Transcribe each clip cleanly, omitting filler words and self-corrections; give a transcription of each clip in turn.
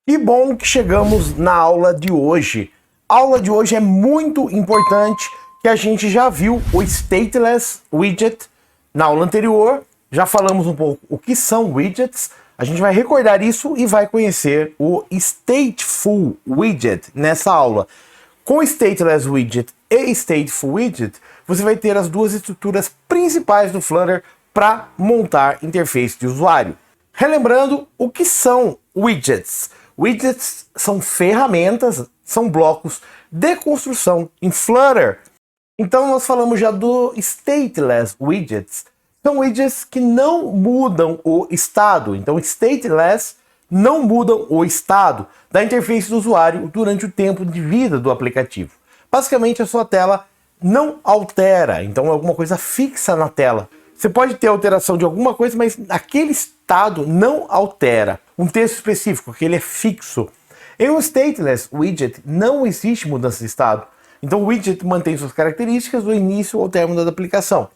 Que bom que chegamos na aula de hoje. A aula de hoje é muito importante, que a gente já viu o Stateless Widget na aula anterior. Já falamos um pouco o que são widgets. A gente vai recordar isso e vai conhecer o Stateful Widget nessa aula. Com Stateless Widget e Stateful Widget, você vai ter as duas estruturas principais do Flutter para montar interface de usuário. Relembrando, o que são widgets? Widgets são ferramentas, são blocos de construção em Flutter. Então nós falamos já do Stateless Widgets. São widgets que não mudam o estado. Então stateless não mudam o estado da interface do usuário durante o tempo de vida do aplicativo. Basicamente a sua tela não altera, então é alguma coisa fixa na tela. Você pode ter alteração de alguma coisa, mas aquele estado não altera. Um texto específico, que ele é fixo. Em um Stateless Widget não existe mudança de estado. Então o widget mantém suas características do início ao término da aplicação.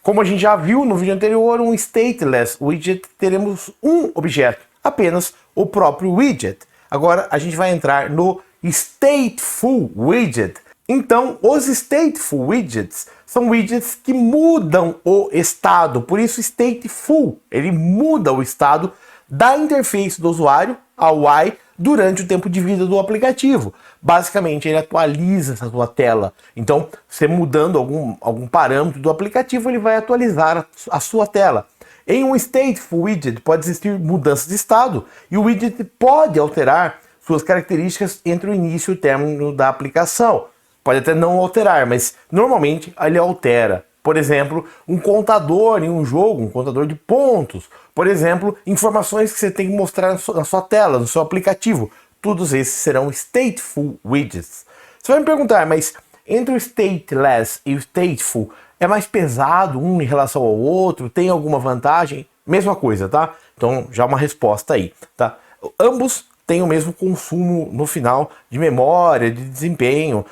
Como a gente já viu no vídeo anterior, um Stateless Widget teremos um objeto, apenas o próprio widget. Agora a gente vai entrar no Stateful Widget. Então, os Stateful Widgets são widgets que mudam o estado, por isso Stateful, ele muda o estado da interface do usuário, a UI, durante o tempo de vida do aplicativo. Basicamente, ele atualiza essa sua tela. Então, você mudando algum parâmetro do aplicativo, ele vai atualizar a sua tela. Em um Stateful Widget pode existir mudança de estado e o widget pode alterar suas características entre o início e o término da aplicação. Pode até não alterar, mas normalmente ele altera. Por exemplo, um contador em um jogo, um contador de pontos. Por exemplo, informações que você tem que mostrar na sua tela, no seu aplicativo. Todos esses serão Stateful Widgets. Você vai me perguntar, mas entre o Stateless e o Stateful, é mais pesado um em relação ao outro? Tem alguma vantagem? Mesma coisa, tá? Então já uma resposta aí, tá? Ambos tem o mesmo consumo no final de memória, de desempenho.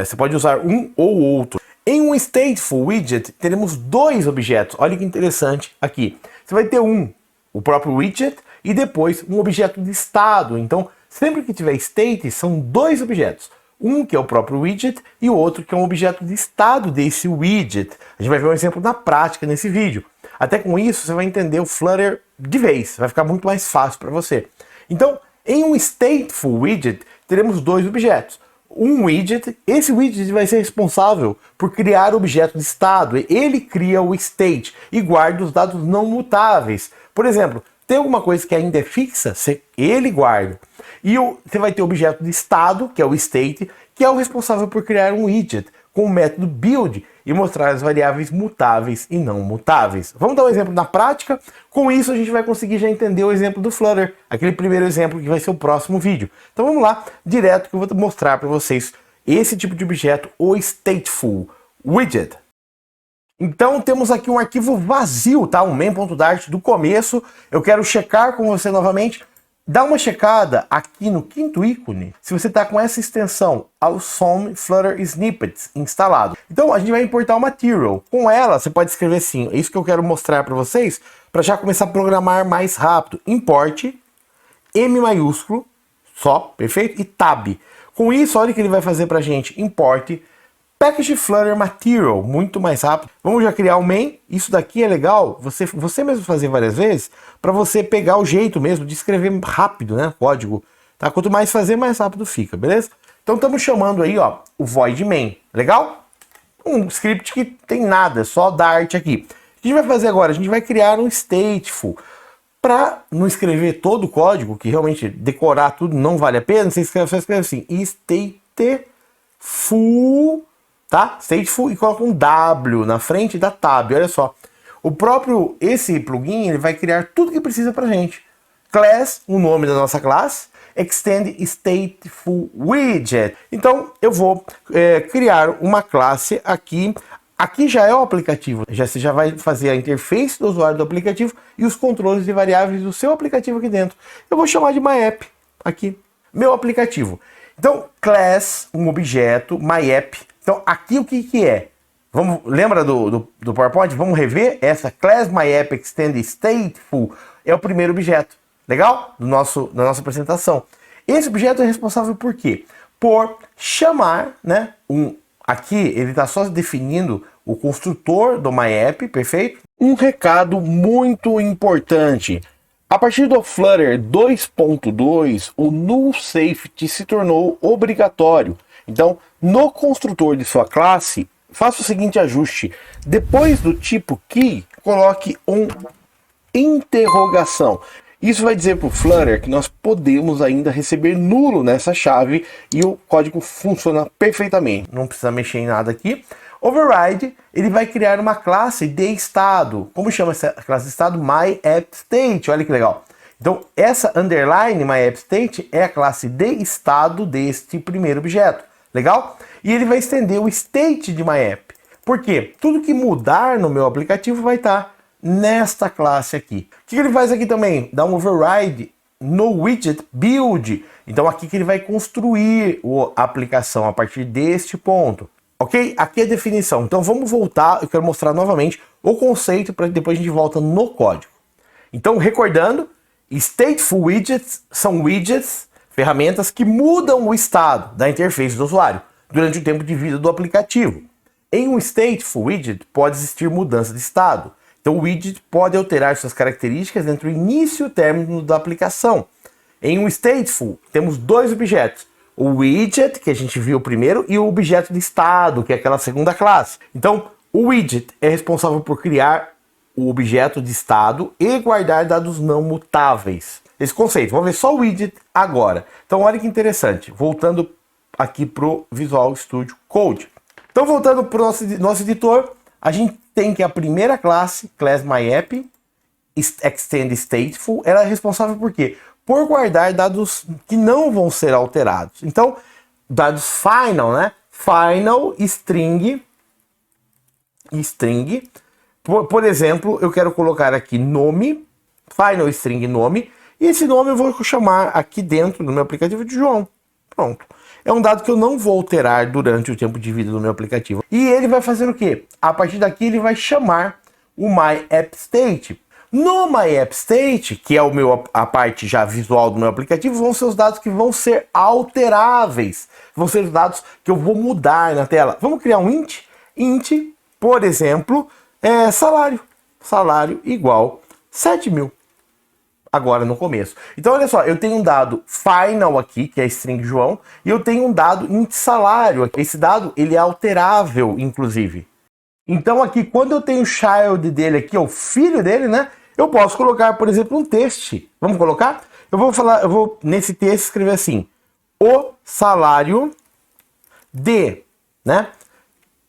Você pode usar um ou outro. Em um Stateful Widget, teremos dois objetos. Olha que interessante aqui. Você vai ter o próprio widget, e depois um objeto de estado. Então, sempre que tiver state, são dois objetos. Um que é o próprio widget e o outro que é um objeto de estado desse widget. A gente vai ver um exemplo na prática nesse vídeo. Até com isso, você vai entender o Flutter de vez. Vai ficar muito mais fácil para você. Então, em um Stateful Widget, teremos dois objetos. Um widget, esse widget vai ser responsável por criar o objeto de estado. Ele cria o state e guarda os dados não mutáveis. Por exemplo, tem alguma coisa que ainda é fixa, ele guarda. E você vai ter o objeto de estado, que é o state, que é o responsável por criar um widget com o método build e mostrar as variáveis mutáveis e não mutáveis. Vamos dar um exemplo na prática? Com isso a gente vai conseguir já entender o exemplo do Flutter, aquele primeiro exemplo que vai ser o próximo vídeo. Então vamos lá, direto que eu vou mostrar para vocês esse tipo de objeto, o Stateful Widget. Então temos aqui um arquivo vazio, tá? Um main.dart do começo. Eu quero checar com você novamente. Dá uma checada aqui no quinto ícone se você está com essa extensão Awesome Flutter Snippets instalado. Então a gente vai importar o Material. Com ela você pode escrever assim, é isso que eu quero mostrar para vocês, para já começar a programar mais rápido. Import, M maiúsculo, só, perfeito? E Tab. Com isso, olha o que ele vai fazer para a gente. Import Package Flutter Material, muito mais rápido. Vamos já criar o main. Isso daqui é legal, você mesmo fazer várias vezes, para você pegar o jeito mesmo de escrever rápido, né? Código. Tá? Quanto mais fazer, mais rápido fica, beleza? Então estamos chamando aí, ó, o void main. Legal? Um script que tem nada, só Dart aqui. O que a gente vai fazer agora? A gente vai criar um stateful. Para não escrever todo o código, que realmente decorar tudo não vale a pena, você só escreve assim, stateful, tá? Stateful e coloca um W na frente da tab, olha só. Esse plugin, ele vai criar tudo que precisa pra gente. Class, o nome da nossa classe, extend stateful widget. Então eu vou criar uma classe aqui. Aqui já é o aplicativo, você já vai fazer a interface do usuário do aplicativo e os controles de variáveis do seu aplicativo aqui dentro. Eu vou chamar de MyApp, aqui, meu aplicativo. Então, class, um objeto, MyApp. Então, aqui o que é? Lembra do PowerPoint? Vamos rever essa class MyApp extend stateful, é o primeiro objeto. Legal? Da nossa apresentação. Esse objeto é responsável por quê? Por chamar, né, aqui ele está só definindo o construtor do MyApp, perfeito? Um recado muito importante. A partir do Flutter 2.2, o null safety se tornou obrigatório. Então, no construtor de sua classe, faça o seguinte ajuste. Depois do tipo key, coloque um interrogação. Isso vai dizer para o Flutter que nós podemos ainda receber nulo nessa chave e o código funciona perfeitamente. Não precisa mexer em nada aqui. Override, ele vai criar uma classe de estado. Como chama essa classe de estado? MyAppState. Olha que legal. Então, essa underline MyAppState é a classe de estado deste primeiro objeto. Legal? E ele vai estender o state de MyApp. Por quê? Tudo que mudar no meu aplicativo vai estar nesta classe aqui. O que ele faz aqui também? Dá um override no widget build. Então aqui que ele vai construir a aplicação a partir deste ponto. Ok? Aqui é a definição. Então vamos voltar, eu quero mostrar novamente o conceito para depois a gente volta no código. Então recordando, stateful widgets são widgets, ferramentas que mudam o estado da interface do usuário durante o tempo de vida do aplicativo. Em um stateful widget pode existir mudança de estado. Então o widget pode alterar suas características entre o início e o término da aplicação. Em um stateful, temos dois objetos. O widget, que a gente viu primeiro, e o objeto de estado, que é aquela segunda classe. Então, o widget é responsável por criar o objeto de estado e guardar dados não mutáveis. Esse conceito, vamos ver só o widget agora. Então, olha que interessante. Voltando aqui para o Visual Studio Code. Então, voltando para o nosso editor, a gente tem que a primeira classe, class MyApp, extend stateful, ela é responsável por quê? Por guardar dados que não vão ser alterados. Então, dados final, né? Final string. Por exemplo, eu quero colocar aqui nome, final string nome, e esse nome eu vou chamar aqui dentro do meu aplicativo de João. Pronto. É um dado que eu não vou alterar durante o tempo de vida do meu aplicativo. E ele vai fazer o quê? A partir daqui ele vai chamar o MyAppState. No MyAppState, que é a parte já visual do meu aplicativo, vão ser os dados que vão ser alteráveis. Vão ser os dados que eu vou mudar na tela. Vamos criar um int? Int, por exemplo, salário. Salário igual 7.000. Agora no começo. Então olha só, eu tenho um dado final aqui, que é string João, e eu tenho um dado int salário. Esse dado ele é alterável, inclusive. Então aqui, quando eu tenho o child dele aqui, o filho dele, né? Eu posso colocar, por exemplo, um texto. Vamos colocar? Eu vou nesse texto escrever assim: o salário de, né?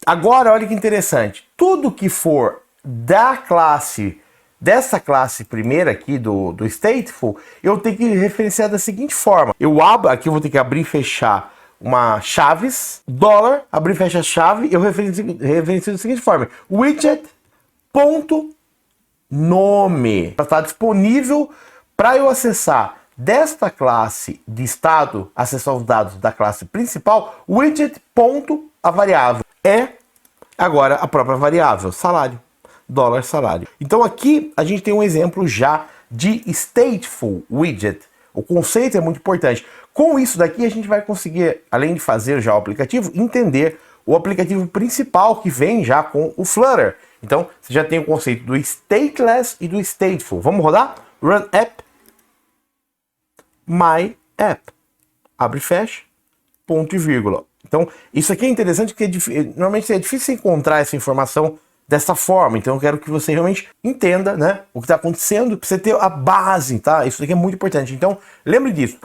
Agora, olha que interessante. Tudo que for da classe, dessa classe primeira aqui do stateful, eu tenho que referenciar da seguinte forma. Eu abro, aqui eu vou ter que abrir e fechar uma chaves, dólar, abrir e fechar a chave, eu referencio da seguinte forma: widget.nome. Está disponível para eu acessar desta classe de estado, acessar os dados da classe principal, widget. A variável é agora a própria variável, salário. Dólar salário. Então aqui a gente tem um exemplo já de stateful widget. O conceito é muito importante. Com isso daqui a gente vai conseguir, além de fazer já o aplicativo, entender o aplicativo principal que vem já com o Flutter. Então você já tem o conceito do stateless e do stateful. Vamos rodar? Run app, my app, abre e fecha, ponto e vírgula. Então isso aqui é interessante porque normalmente é difícil encontrar essa informação dessa forma. Então eu quero que você realmente entenda, né, o que está acontecendo, para você ter a base, tá? Isso daqui é muito importante. Então lembre disso.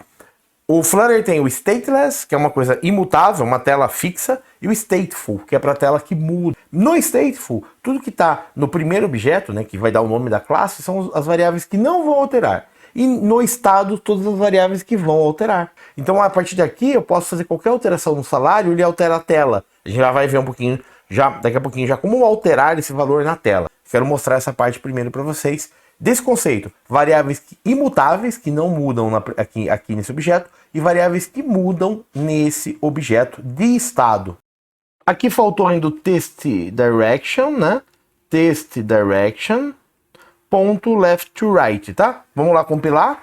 O Flutter tem o stateless, que é uma coisa imutável, uma tela fixa, e o stateful, que é para a tela que muda. No stateful, tudo que está no primeiro objeto, né, que vai dar o nome da classe, são as variáveis que não vão alterar. E no estado, todas as variáveis que vão alterar. Então a partir daqui eu posso fazer qualquer alteração no salário, ele altera a tela. A gente já vai ver um pouquinho, daqui a pouquinho, como alterar esse valor na tela. Quero mostrar essa parte primeiro para vocês desse conceito. Variáveis imutáveis, que não mudam aqui nesse objeto, e variáveis que mudam nesse objeto de estado. Aqui faltou ainda o test direction, né? Test direction, ponto left to right, tá? Vamos lá compilar.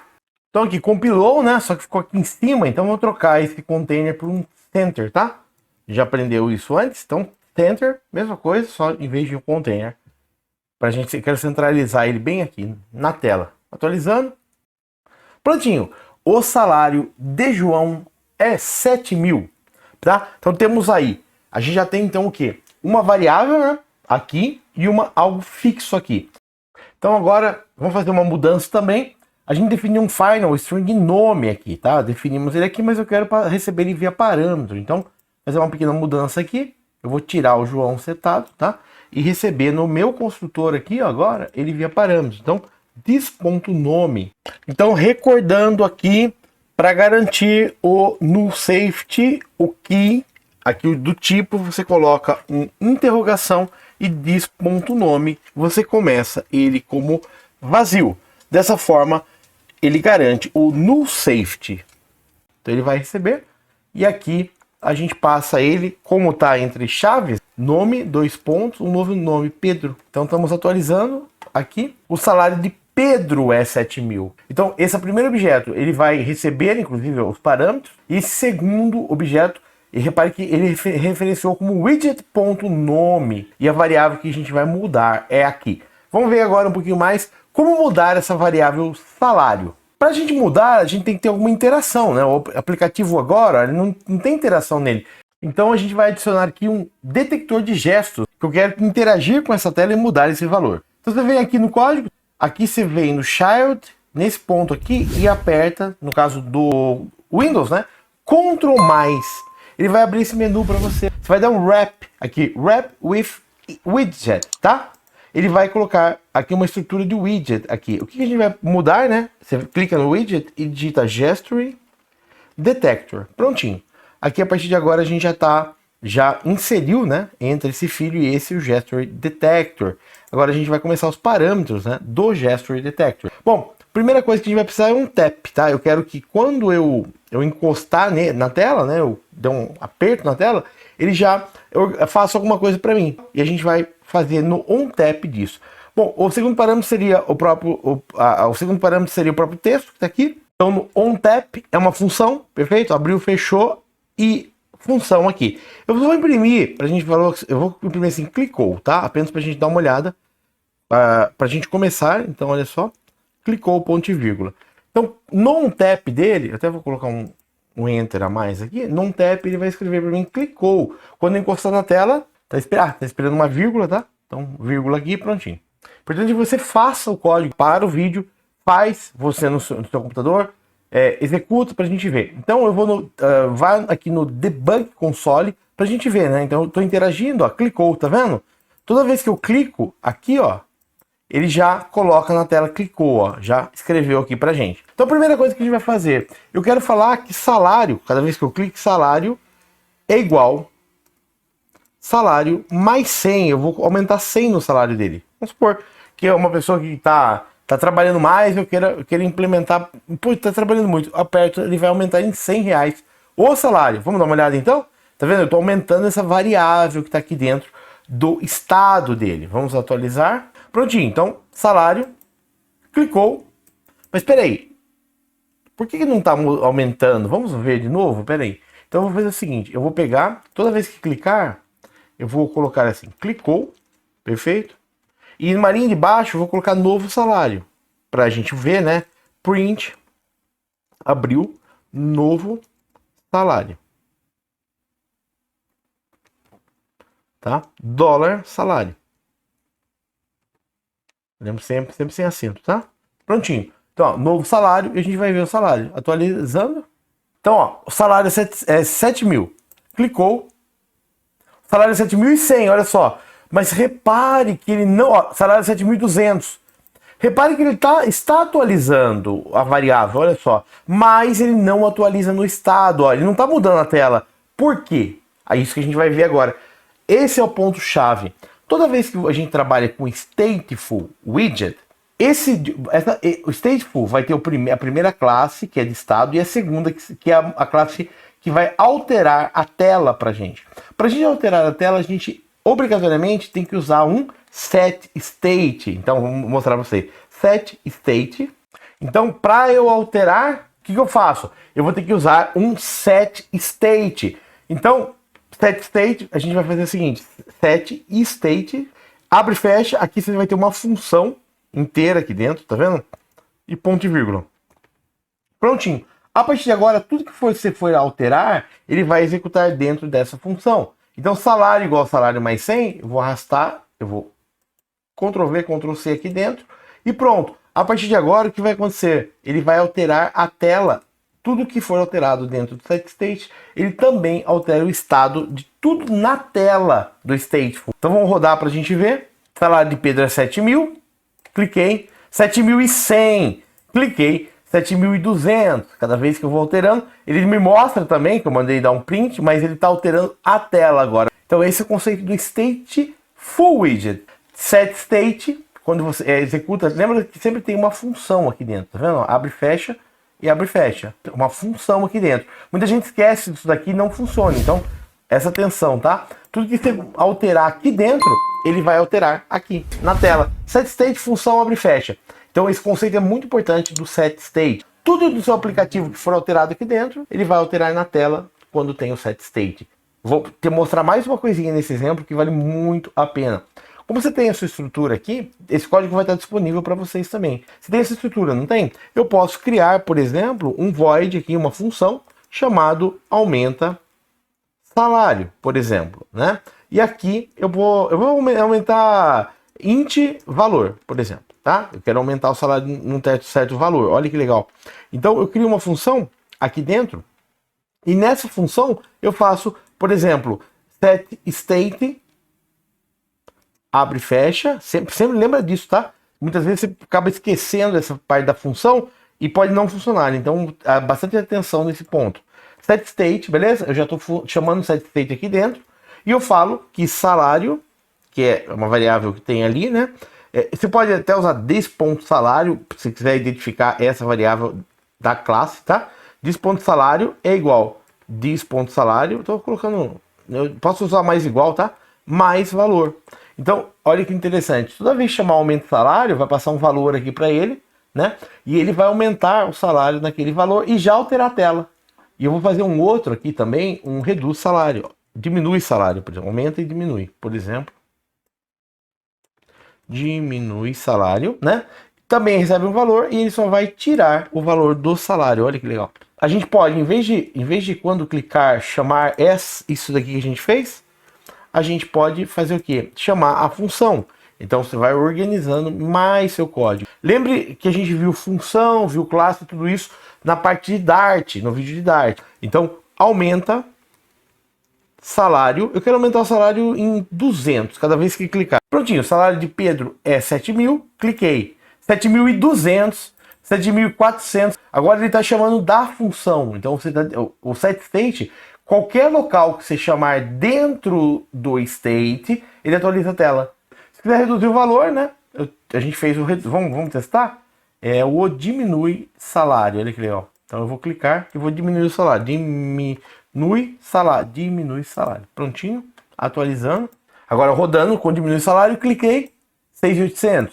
Então aqui compilou, né? Só que ficou aqui em cima, então eu vou trocar esse container por um center, tá? Já aprendeu isso antes, então center, mesma coisa, só em vez de um container. Pra gente, eu quero centralizar ele bem aqui na tela. Atualizando. Prontinho. O salário de João é 7.000, tá? Então temos aí, a gente já tem então o quê? Uma variável, né, aqui e algo fixo aqui. Então agora vamos fazer uma mudança também. A gente definiu um final string nome aqui, tá? Definimos ele aqui, mas eu quero receber ele via parâmetro. Então, fazer uma pequena mudança aqui. Eu vou tirar o João setado, tá? E receber no meu construtor aqui, ó, agora, ele via parâmetro. Então, this.nome. Então, recordando aqui, para garantir o null safety, o key, aqui do tipo, você coloca uma interrogação e this.nome, você começa ele como vazio. Dessa forma, ele garante o null safety. Então ele vai receber. E aqui a gente passa ele, como está entre chaves, nome, dois pontos, um novo nome, Pedro. Então estamos atualizando aqui. O salário de Pedro é 7.000. Então esse primeiro objeto, ele vai receber, inclusive, os parâmetros. E esse segundo objeto, e repare que ele referenciou como widget.nome. E a variável que a gente vai mudar é aqui. Vamos ver agora um pouquinho mais como mudar essa variável salário. Para a gente mudar, a gente tem que ter alguma interação, né? O aplicativo agora ele não tem interação nele. Então a gente vai adicionar aqui um detector de gestos, que eu quero interagir com essa tela e mudar esse valor. Então você vem aqui no código, aqui você vem no Child, nesse ponto aqui, e aperta, no caso do Windows, né? Ctrl+. Ele vai abrir esse menu para você. Você vai dar um wrap aqui, wrap with widget, tá? Ele vai colocar aqui uma estrutura de widget aqui. O que a gente vai mudar, né? Você clica no widget e digita Gestury Detector. Prontinho. Aqui a partir de agora a gente já inseriu, né? Entre esse filho e esse o Gestury Detector. Agora a gente vai começar os parâmetros, né, do Gestury Detector. Bom, primeira coisa que a gente vai precisar é um tap, tá? Eu quero que quando eu encostar na tela, né? Eu der um aperto na tela, ele já faça alguma coisa para mim. E a gente vai fazer no onTap disso. Bom, o segundo parâmetro seria o próprio texto que está aqui. Então, no onTap é uma função, perfeito? Abriu, fechou e função aqui. Eu vou imprimir, eu vou imprimir assim, clicou, tá? Apenas para a gente dar uma olhada, para a gente começar. Então, olha só, clicou, ponto e vírgula. Então, no onTap dele, eu até vou colocar um enter a mais aqui. No onTap ele vai escrever para mim, clicou. Quando eu encostar na tela, tá esperando uma vírgula, tá? Então, vírgula aqui, prontinho. Portanto, você faça o código para o vídeo, faz você no seu computador, executa para a gente ver. Então, eu vou vai aqui no Debug Console para a gente ver, né? Então, eu estou interagindo, ó, clicou, tá vendo? Toda vez que eu clico aqui, ó, ele já coloca na tela, clicou, ó, já escreveu aqui pra gente. Então, a primeira coisa que a gente vai fazer, eu quero falar que salário, cada vez que eu clico, salário é igual salário mais 100, eu vou aumentar 100 no salário dele. Vamos supor que é uma pessoa que tá trabalhando mais, eu quero implementar, pô, tá trabalhando muito, aperto, ele vai aumentar em 100 reais o salário. Vamos dar uma olhada então? Tá vendo? Eu tô aumentando essa variável que tá aqui dentro do estado dele. Vamos atualizar. Prontinho, então, salário, clicou, mas espera aí, por que não está aumentando? Vamos ver de novo, espera aí. Então eu vou fazer o seguinte, eu vou pegar, toda vez que clicar, eu vou colocar assim, clicou, perfeito, e na linha de baixo eu vou colocar novo salário, para a gente ver, né, print, abriu, novo salário, tá, dólar salário. Lembra sempre sem acento, tá? Prontinho. Então, ó, novo salário e a gente vai ver o salário. Atualizando. Então, ó, o salário é 7.000. Clicou. O salário é 7.100, olha só. Mas repare que ele não... Ó, salário é 7.200. Repare que ele está atualizando a variável, olha só. Mas ele não atualiza no estado, ó. Ele não está mudando a tela. Por quê? É isso que a gente vai ver agora. Esse é o ponto-chave. Toda vez que a gente trabalha com Stateful Widget, o Stateful vai ter a primeira classe, que é de estado, e a segunda, que é a classe que vai alterar a tela para a gente. Para a gente alterar a tela, a gente obrigatoriamente tem que usar um setState. Então, vamos mostrar para você. setState, Então, para eu alterar, o que eu faço? Eu vou ter que usar um setState. Então, setState, a gente vai fazer o seguinte, setState, abre e fecha, aqui você vai ter uma função inteira aqui dentro, tá vendo? E ponto e vírgula. Prontinho. A partir de agora, tudo que você for alterar, ele vai executar dentro dessa função. Então, salário igual salário mais 100, eu vou arrastar, eu vou Ctrl V, Ctrl C aqui dentro e pronto. A partir de agora, o que vai acontecer? Ele vai alterar a tela. Tudo que for alterado dentro do setState, ele também altera o estado de tudo na tela do Stateful. Então vamos rodar para a gente ver. Salário de Pedro é 7.000, cliquei. 7.100, cliquei. 7.200, cada vez que eu vou alterando, ele me mostra também, que eu mandei dar um print, mas ele está alterando a tela agora. Então esse é o conceito do Stateful Widget. setState, quando você executa, lembra que sempre tem uma função aqui dentro, tá vendo? Abre e fecha, uma função aqui dentro. Muita gente esquece disso daqui e não funciona, então essa atenção, tá? Tudo que você alterar aqui dentro, ele vai alterar aqui na tela. setState, função, abre e fecha. Então esse conceito é muito importante do setState. Tudo do seu aplicativo que for alterado aqui dentro, ele vai alterar na tela quando tem o setState. Vou te mostrar mais uma coisinha nesse exemplo que vale muito a pena. Como você tem a sua estrutura aqui, esse código vai estar disponível para vocês também. Se tem essa estrutura, não tem? Eu posso criar, por exemplo, um void aqui, uma função chamado aumenta salário, por exemplo, né? E aqui eu vou aumentar int valor, por exemplo, tá? Eu quero aumentar o salário num certo valor. Olha que legal. Então eu crio uma função aqui dentro e nessa função eu faço, por exemplo, setState abre e fecha, sempre lembra disso, tá? Muitas vezes você acaba esquecendo essa parte da função e pode não funcionar, então bastante atenção nesse ponto. setState, beleza? Eu já estou chamando setState aqui dentro e eu falo que salário, que é uma variável que tem ali, né? Você pode até usar this.salário, se quiser identificar essa variável da classe, tá? This.salário é igual this.salário, estou colocando, eu posso usar mais igual, tá? Mais valor. Então, olha que interessante. Toda vez que chamar aumento de salário, vai passar um valor aqui para ele, né? E ele vai aumentar o salário naquele valor e já alterar a tela. E eu vou fazer um outro aqui também, um reduz salário. Ó. Diminui salário, por exemplo. Aumenta e diminui. Por exemplo, diminui salário, né? Também recebe um valor e ele só vai tirar o valor do salário. Olha que legal. A gente pode, em vez de quando clicar, chamar isso daqui que a gente fez, a gente pode fazer o quê? Chamar a função. Então você vai organizando mais seu código. Lembre que a gente viu função, viu classe, tudo isso na parte de Dart, no vídeo de Dart. Então aumenta salário. Eu quero aumentar o salário em 200 cada vez que clicar. Prontinho, o salário de Pedro é 7.000, cliquei. 7.200, 7.400. Agora ele está chamando da função. Então você o setState, qualquer local que você chamar dentro do state, ele atualiza a tela. Se quiser reduzir o valor, né? A gente fez o vamos testar? É o diminui salário. Olha que legal. Então eu vou clicar e vou diminuir o salário. Diminui salário. Prontinho, atualizando. Agora rodando com diminui salário, cliquei. 6.800,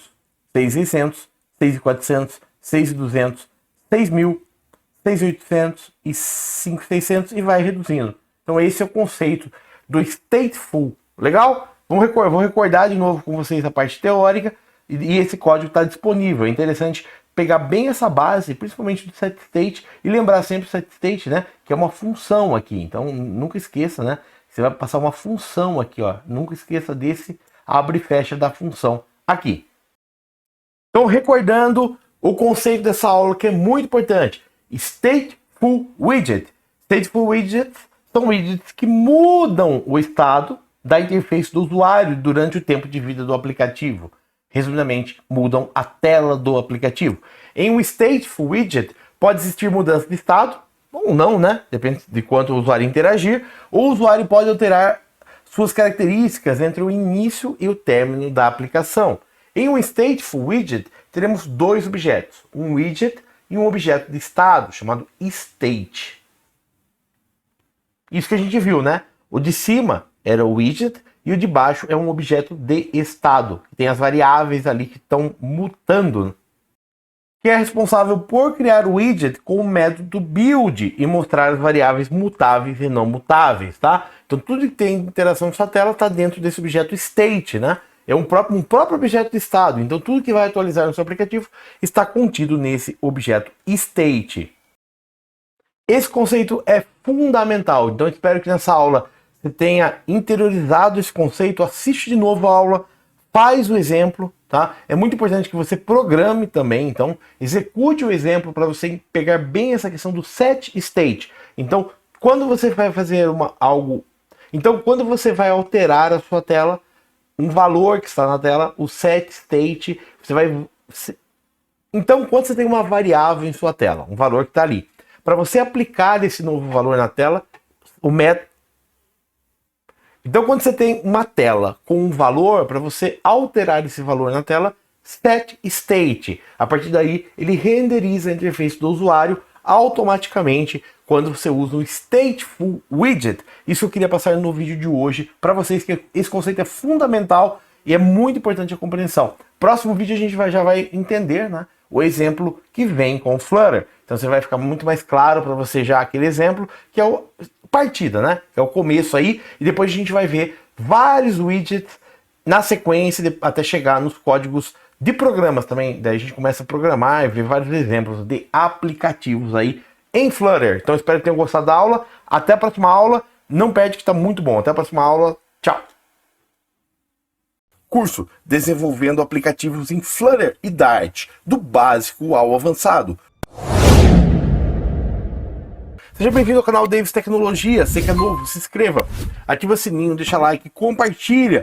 6.600, 6.400, 6.200, 6.000. 6.800 e 5.600 e vai reduzindo. Então esse é o conceito do Stateful. Legal? Vou recordar de novo com vocês a parte teórica e esse código está disponível. É interessante pegar bem essa base, principalmente do setState, e lembrar sempre o setState, né? Que é uma função aqui. Então nunca esqueça, né? Você vai passar uma função aqui, ó. Nunca esqueça desse abre e fecha da função aqui. Então recordando o conceito dessa aula que é muito importante. Stateful Widget. Stateful Widgets são widgets que mudam o estado da interface do usuário durante o tempo de vida do aplicativo. Resumidamente, mudam a tela do aplicativo. Em um Stateful Widget, pode existir mudança de estado, ou não, né? Depende de quanto o usuário interagir. Ou o usuário pode alterar suas características entre o início e o término da aplicação. Em um Stateful Widget, teremos dois objetos. Um widget e um objeto de estado, chamado state. Isso que a gente viu, né? O de cima era o widget e o de baixo é um objeto de estado. Tem as variáveis ali que estão mutando. que é responsável por criar o widget com o método build e mostrar as variáveis mutáveis e não mutáveis, tá? Então tudo que tem interação com sua tela está dentro desse objeto state, né? É um próprio objeto de estado. Então tudo que vai atualizar no seu aplicativo está contido nesse objeto state. Esse conceito é fundamental. Então espero que nessa aula você tenha interiorizado esse conceito. Assiste de novo a aula, faz o exemplo, tá? É muito importante que você programe também. Então execute o exemplo para você pegar bem essa questão do set state. Então quando você vai fazer quando você vai alterar a sua tela, um valor que está na tela, o set state, então quando você tem uma variável em sua tela, um valor que está ali, para você aplicar esse novo valor na tela, então quando você tem uma tela com um valor, para você alterar esse valor na tela, set state, a partir daí ele renderiza a interface do usuário automaticamente quando você usa o stateful widget. Isso eu queria passar no vídeo de hoje para vocês, que esse conceito é fundamental e é muito importante a compreensão. Próximo vídeo a gente já vai entender, né, o exemplo que vem com o Flutter. Então você vai ficar muito mais claro para você já aquele exemplo que é o partida, né? Que é o começo aí, e depois a gente vai ver vários widgets na sequência até chegar nos códigos de programas também. Daí a gente começa a programar e ver vários exemplos de aplicativos aí em Flutter. Então espero que tenham gostado da aula. Até a próxima aula. Não perde que está muito bom. Até a próxima aula. Tchau. Curso Desenvolvendo Aplicativos em Flutter e Dart, do básico ao avançado. Seja bem-vindo ao canal Davis Tecnologia. Você que é novo, se inscreva, ativa o sininho, deixa like, compartilha.